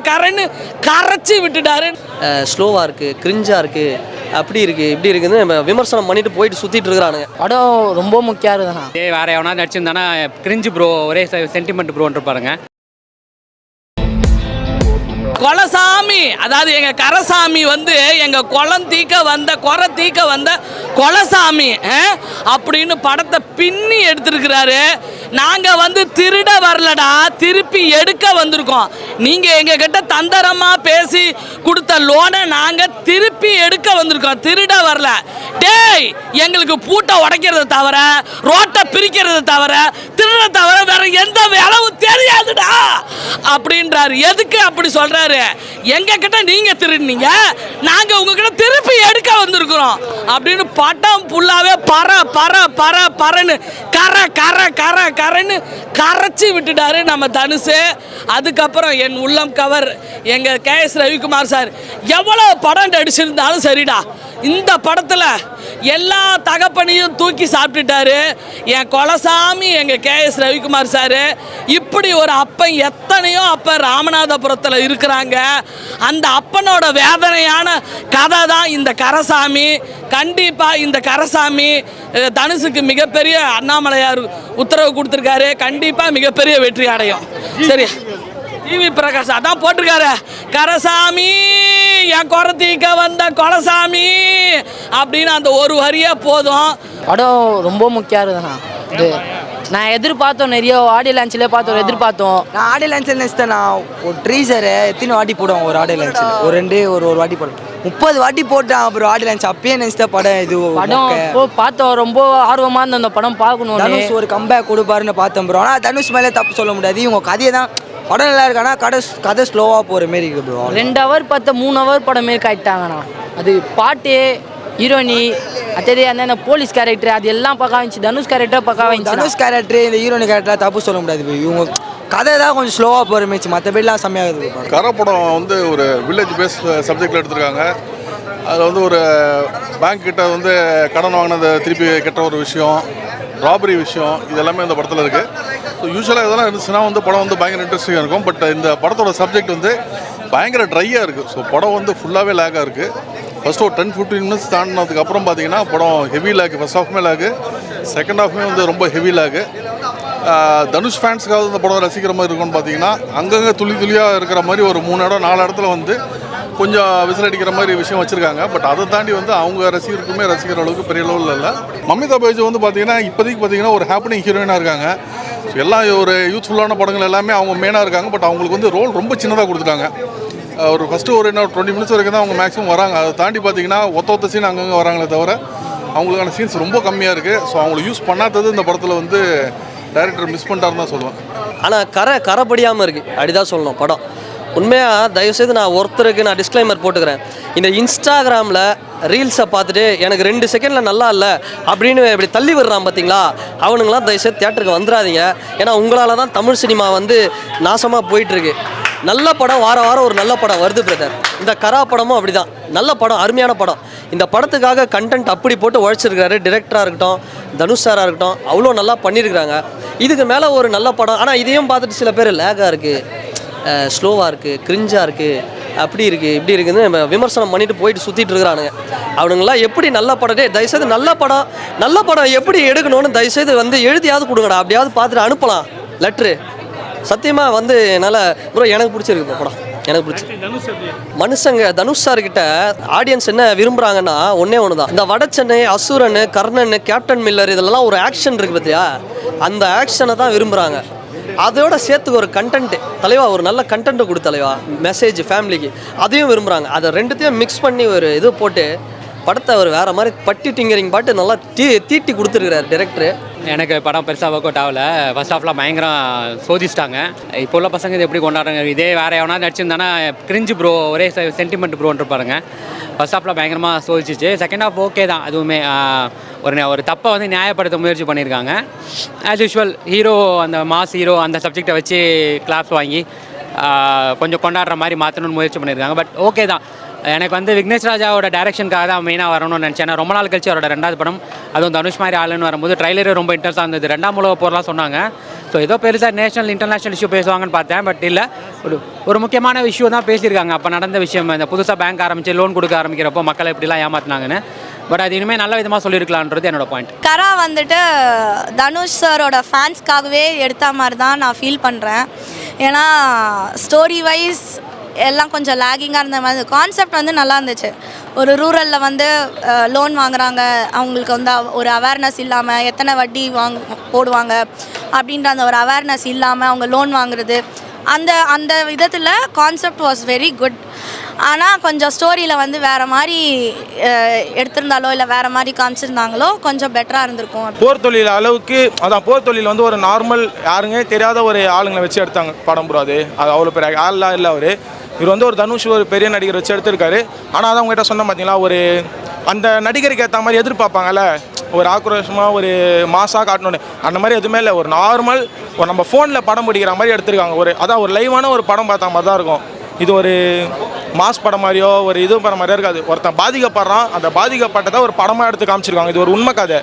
கரன்னு கரைச்சி விட்டுட்டாரு. ஸ்லோவாக இருக்குது, கிரிஞ்சாக இருக்குது, அப்படி இருக்குது இப்படி இருக்குதுன்னு நம்ம விமர்சனம் பண்ணிட்டு போயிட்டு சுற்றிட்டு இருக்கிறானுங்க. படம் ரொம்ப முக்கியம் இருக்குதுண்ணா. வேற எவனா நடிச்சிருந்தானா கிரிஞ்சு ப்ரோ, ஒரே சென்டிமெண்ட் ப்ரோன்னு பாருங்க. கொலசாமி, அதாவது எங்க கரசாமி வந்து எங்க குளம் தீக்க வந்த குறை தீக்க வந்த கொலசாமி அப்படின்னு படத்தை பின்னி எடுத்திருக்கிறாரு. நாங்க வந்து திருட வரலடா, திருப்பி எடுக்க வந்திருக்கோம். நீங்க எங்க கிட்ட தந்தரமா பேசி கொடுத்த லோனை நாங்க திருப்பி எடுக்க வந்திருக்கோம், திருட வரல. டேய், எங்களுக்கு பூட்டை உடைக்கிறத தவிர, ரோட்டை பிரிக்கிறத தவிர, திருட தவிர வேற எந்த வேலையும் தெரியாதுடா அப்படின்றாரு. எதுக்கு அப்படி சொல்றாரு? எங்க கிட்ட நீங்க திருடுனீங்க, நாங்க உங்ககிட்ட திருப்பி எடுக்க வந்திருக்கிறோம் அப்படின்னு படம் புல்லாவே பரன்னு கரன்னு கரைச்சி விட்டுட்டாரு நம்ம தனுஷ். அதுக்கப்புறம் என் உள்ளம் கவர் எங்க KS ரவிக்குமார் சார் எவ்வளவு படம் நடிச்சிருந்தாலும் சரிடா, இந்த படத்தில் எல்லா தகப்பனையும் தூக்கி சாப்பிட்டுட்டாரு என் கொலசாமி எங்க KS ரவிக்குமார் சார். இப்படி ஒரு அப்பன் எத்தனையோ அப்பன் ராமநாதபுரத்தில் இருக்கிறாங்க. அந்த அப்பனோட வேதனையான கதை தான் இந்த கரசாமி. கண்டிப்பாக இந்த கரசாமி தனுஷுக்கு மிகப்பெரிய அண்ணாமலையார் உத்தரவு கொடுத்துருக்காரு, கண்டிப்பாக மிகப்பெரிய வெற்றி அடையும். சரி, டிவி பிரகாஷ் அதான் போட்டிருக்காரு, கரசாமி என் குறத்தீக்க வந்த கொலசாமி அப்படின்னு அந்த ஒரு வரியே போதும். படம் ரொம்ப முக்கியம் இருக்குதுண்ணா. இது நான் எதிர்பார்த்தோம், நிறைய ஆடியோ லான்ச்சில் பார்த்தோம், எதிர்பார்த்தோம். நான் ஆடியோ லான்ச்சில் நினச்சிட்டேன். நான் ஒரு ட்ரீசரை எத்தனை வாட்டி போடுவோம் ஒரு ஆடியோ லான்ச்சில்? ஒரு வாட்டி போடுவோம், 30 வாட்டி போட்டான் அப்புறம் ஆடியோ லான்ச். அப்பயே நினச்சிட்டேன் படம் இது படம் பார்த்தோம், ரொம்ப ஆர்வமாக இருந்த அந்த படம் பார்க்கணும். தனுஷ் ஒரு கம்பேக் கொடுப்பாருன்னு பார்த்தோம் ப்ரோ. ஆனால் தனுஷ் மேலே தப்பு சொல்ல முடியாது, இவங்க கதையை தான். படம் நல்லா இருக்கு, ஆனால் கதை ஸ்லோவாக போகிற மாரி இருக்கு ப்ரோ. 2 ஹவர் 3 ஹவர் படம் மாரி காட்டிட்டாங்கண்ணா. அது பாட்டு, ஹீரோனி, அதே அந்த போலீஸ் கேரக்டர், அது எல்லாம் பக்கா வந்துச்சு. தனுஷ் கேரக்டர் பக்கா வந்துச்சு. தனுஷ் கேரக்டர் இந்த ஹீரோனி கேரக்டர் தப்பு சொல்ல முடியாது. இவங்க கதை தான் கொஞ்சம் ஸ்லோவாக போகிற மாரி, மற்றபடிலாம் செம்மையாக இருக்குது. கரை படம் வந்து ஒரு வில்லேஜ் பேஸ் சப்ஜெக்டில் எடுத்திருக்காங்க. அதில் வந்து ஒரு பேங்க் கிட்ட வந்து கடன் வாங்கினதை திருப்பி கெட்ட ஒரு விஷயம், ராபரி விஷயம், இது எல்லாமே இந்த படத்தில் இருக்குது. ஸோ யூஸ்வலாக இதெல்லாம் இருந்துச்சுன்னா வந்து படம் வந்து பயங்கர இன்ட்ரெஸ்டிங்காக இருக்கும். பட் இந்த படத்தோட சப்ஜெக்ட் வந்து பயங்கர ட்ரையாக இருக்குது. ஸோ படம் வந்து ஃபுல்லாகவே லேக்காக இருக்குது. ஃபஸ்ட்டு ஒரு 10-15 மினிட்ஸ் தாண்டினதுக்கப்புறம் பார்த்தீங்கன்னா படம் ஹெவி லேக்கு. ஃபஸ்ட் ஹாஃப்மே லேக்கு, செகண்ட் ஹாஃப்மே வந்து ரொம்ப ஹெவி லேக்கு. தனுஷ் ஃபேன்ஸுக்காக இந்த படம் ரசிக்கிற மாதிரி இருக்கும்னு பார்த்தீங்கன்னா அங்கங்கே துளியாக இருக்கிற மாதிரி ஒரு 3 இடம் 4 இடத்துல வந்து கொஞ்சம் விசில் அடிக்கிற மாதிரி விஷயம் வச்சுருக்காங்க. பட் அதை தாண்டி வந்து அவங்க ரசிகருக்குமே ரசிக்கிற அளவுக்கு பெரிய லெவலில் இல்லை. மமிதா பைஜ் வந்து பார்த்தீங்கன்னா இப்போதைக்கு பார்த்தீங்கன்னா ஒரு ஹாப்பனிங் ஹீரோயினாக இருக்காங்க. எல்லாம் ஒரு யூத்ஃபுல்லான படங்கள் எல்லாமே அவங்க மெயினாக இருக்காங்க. பட் அவங்களுக்கு வந்து ரோல் ரொம்ப சின்னதாக கொடுத்துட்டாங்க. ஒரு ஃபஸ்ட்டு ஒரு 20 மினிட்ஸ் வரைக்கும் தான் அவங்க மேக்ஸிமம் வராங்க. அதை தாண்டி பார்த்தீங்கன்னா ஒத்த சீன் அங்கங்கே வராங்களே தவிர அவங்களுக்கான சீன்ஸ் ரொம்ப கம்மியாக இருக்குது. ஸோ அவங்களை யூஸ் பண்ணாதது இந்த படத்தில் வந்து டைரக்டர் மிஸ் பண்ணிட்டாருன்னு தான் சொல்லுவேன். ஆனால் கரைப்படியாமல் இருக்குது அப்படிதான் சொல்லணும். படம் உண்மையாக தயவுசெய்து நான் ஒருத்தருக்கு நான் டிஸ்க்ளைமர் போட்டுக்கிறேன். இந்த இன்ஸ்டாகிராமில் ரீல்ஸை பார்த்துட்டு எனக்கு 2 செகண்டில் நல்லா இல்லை அப்படின்னு இப்படி தள்ளி விடுறான் பார்த்தீங்களா, அவனுங்களாம் தயவுசெய்து தியேட்டருக்கு வந்துடாதீங்க. ஏன்னா உங்களால் தான் தமிழ் சினிமா வந்து நாசமாக போயிட்டுருக்கு. நல்ல படம் வாரம் ஒரு நல்ல படம் வருது பிரதர். இந்த கரா படமும் அப்படி தான், நல்ல படம், அருமையான படம். இந்த படத்துக்காக கண்டென்ட் அப்படி போட்டு உழைச்சிருக்கிறாரு. டிரெக்டராக இருக்கட்டும், தனுஷ் சாராக இருக்கட்டும், அவ்வளோ நல்லா பண்ணியிருக்கிறாங்க. இதுக்கு மேலே ஒரு நல்ல படம். ஆனால் இதையும் பார்த்துட்டு சில பேர் லேகாக இருக்குது, ஸ்லோவாக இருக்குது, கிரிஞ்சாக இருக்குது, அப்படி இருக்குது இப்படி இருக்குதுன்னு நம்ம விமர்சனம் பண்ணிட்டு போயிட்டு சுற்றிட்டு இருக்கிறானுங்க. அவனுங்களாம் எப்படி நல்ல படமே தயவுசெய்து நல்ல படம் எப்படி எடுக்கணும்னு தயவுசெய்து வந்து எழுதியாவது கொடுங்கடா, அப்படியாவது பார்த்துட்டு அனுப்பலாம் லெட்ரு. சத்தியமாக வந்து என்னால் ப்ரோ எனக்கு பிடிச்சிருக்கு படம், எனக்கு பிடிச்சி. மனுஷங்க தனுஷ் சார்கிட்ட ஆடியன்ஸ் என்ன விரும்புகிறாங்கன்னா ஒன்றே ஒன்று தான், இந்த வடச்சென்னை, அசுரன், கர்ணன், கேப்டன் மில்லர் இதெல்லாம் ஒரு ஆக்ஷன் இருக்குது பார்த்தியா, அந்த ஆக்ஷனை தான் விரும்புகிறாங்க. அதோட சேர்த்துக்கு ஒரு கண்டென்ட் தலைவா, ஒரு நல்ல கண்டென்ட் கொடு தலைவா, மெசேஜ் ஃபேமிலிக்கு, அதையும் விரும்புகிறாங்க. அதை ரெண்டுத்தையும் மிக்ஸ் பண்ணி ஒரு இது போட்டு படத்தை ஒரு வேறு மாதிரி பட்டி டிங்கரிங் பாட்டு நல்லா தீட்டி கொடுத்துருக்கிறார் டைரக்டரு. எனக்கு படம் பெருசாக ஒர்க் அவுட் ஆகலை. ஃபர்ஸ்ட் ஹாஃப்லாம் பயங்கரம் சோதிச்சிட்டாங்க. இப்போ உள்ள பசங்க இது எப்படி கொண்டாடுறாங்க, இதே வேறு எவனா நடிச்சிருந்தானா கிரிஞ்சு ப்ரோ, ஒரே சென்டிமெண்ட் ப்ரோன்னு பாருங்க. ஃபர்ஸ்ட் ஹாஃபில் பயங்கரமாக சோதிச்சிச்சு. செகண்ட் ஹாஃப் ஓகே தான், அதுவுமே ஒரு தப்பை வந்து நியாயப்படுத்த முயற்சி பண்ணியிருக்காங்க. ஆஸ் யூஷுவல் ஹீரோ, அந்த மாஸ் ஹீரோ அந்த சப்ஜெக்டை வச்சு கிளாஸ் வாங்கி கொஞ்சம் கொண்டாடுற மாதிரி மாற்றணும்னு முயற்சி பண்ணியிருக்காங்க. பட் ஓகே தான், எனக்கு வந்து விக்னேஷ் ராஜாவோட டேரக்ஷனுக்காக தான் மெயினாக வரணும்னு நினச்சேன். ஏன்னா ரொம்ப நாள் கழிச்சு அவரோட 2வது படம், அதுவும் தனுஷ் மாதிரி ஆளுன்னு வரும்போது ட்ரைலரே ரொம்ப இன்ட்ரெஸ்ட்டாக இருந்தது. 2ஆம் உலக போர்லாம் சொன்னாங்க. ஸோ ஏதோ பெருசாக நேஷனல் இன்டர்நேஷனல் இஷ்யூ பேசுவாங்கன்னு பார்த்தேன். பட் இல்லை, ஒரு முக்கியமான விஷயம் தான் பேசியிருக்காங்க. அப்போ நடந்த விஷயம், இந்த புதுசாக பேங்க் ஆரம்பித்து லோன் கொடுக்க ஆரம்பிக்கிறப்போ மக்களை எப்படிலாம் ஏமாற்றினாங்கன்னு. பட் அது இனிமேல் நல்ல விதமாக சொல்லியிருக்கலான்றது என்னோட பாயிண்ட். கரா வந்துட்டு தனுஷ் சாரோட ஃபேன்ஸ்க்காகவே எடுத்த மாதிரி தான் நான் ஃபீல் பண்ணுறேன். ஏன்னா ஸ்டோரி வைஸ் எல்லாம் கொஞ்சம் லேகிங்காக இருந்த மாதிரி, கான்செப்ட் வந்து நல்லா இருந்துச்சு. ஒரு ரூரலில் வந்து லோன் வாங்குறாங்க, அவங்களுக்கு வந்து ஒரு அவேர்னஸ் இல்லாமல் எத்தனை வட்டி போடுவாங்க அப்படின்ற அந்த ஒரு அவேர்னஸ் இல்லாமல் அவங்க லோன் வாங்குறது, அந்த அந்த விதத்தில் கான்செப்ட் வாஸ் வெரி குட். ஆனால் கொஞ்சம் ஸ்டோரியில் வந்து வேறு மாதிரி எடுத்திருந்தாலோ இல்லை வேறு மாதிரி காமிச்சிருந்தாங்களோ கொஞ்சம் பெட்டராக இருந்திருக்கும். போர் தொழில் அளவுக்கு, அதான் போர் தொழில் வந்து ஒரு நார்மல் யாருங்க தெரியாத ஒரு ஆளுங்களை வச்சு எடுத்தாங்க படம் ப்ரோ. அது அவ்வளோ பெரிய ஆள்லாம் இல்லை அவர். இவர் வந்து ஒரு தனுஷ் ஒரு பெரிய நடிகர் வச்சு எடுத்திருக்காரு. ஆனால் அதான் உங்கள்கிட்ட சொன்ன பார்த்தீங்களா, ஒரு அந்த நடிகருக்கு ஏற்ற மாதிரி எதிர்பார்ப்பாங்கல்ல, ஒரு ஆக்ரோஷமாக ஒரு மாசாக காட்டணுன்னு, அந்த மாதிரி எதுவுமே இல்லை. ஒரு நார்மல் ஒரு நம்ம ஃபோனில் படம் பிடிக்கிற மாதிரி எடுத்திருக்காங்க. அதான் ஒரு லைவான ஒரு படம் பார்த்த மாதிரி தான் இருக்கும். இது ஒரு மாஸ் படம் மாதிரியோ ஒரு இது படம் மாதிரியோ இருக்காது. ஒருத்தன் பாதிக்கப்படுறான், அந்த பாதிக்கப்பட்டதை ஒரு படமாக எடுத்து காமிச்சிருக்காங்க. இது ஒரு உண்மை கதை.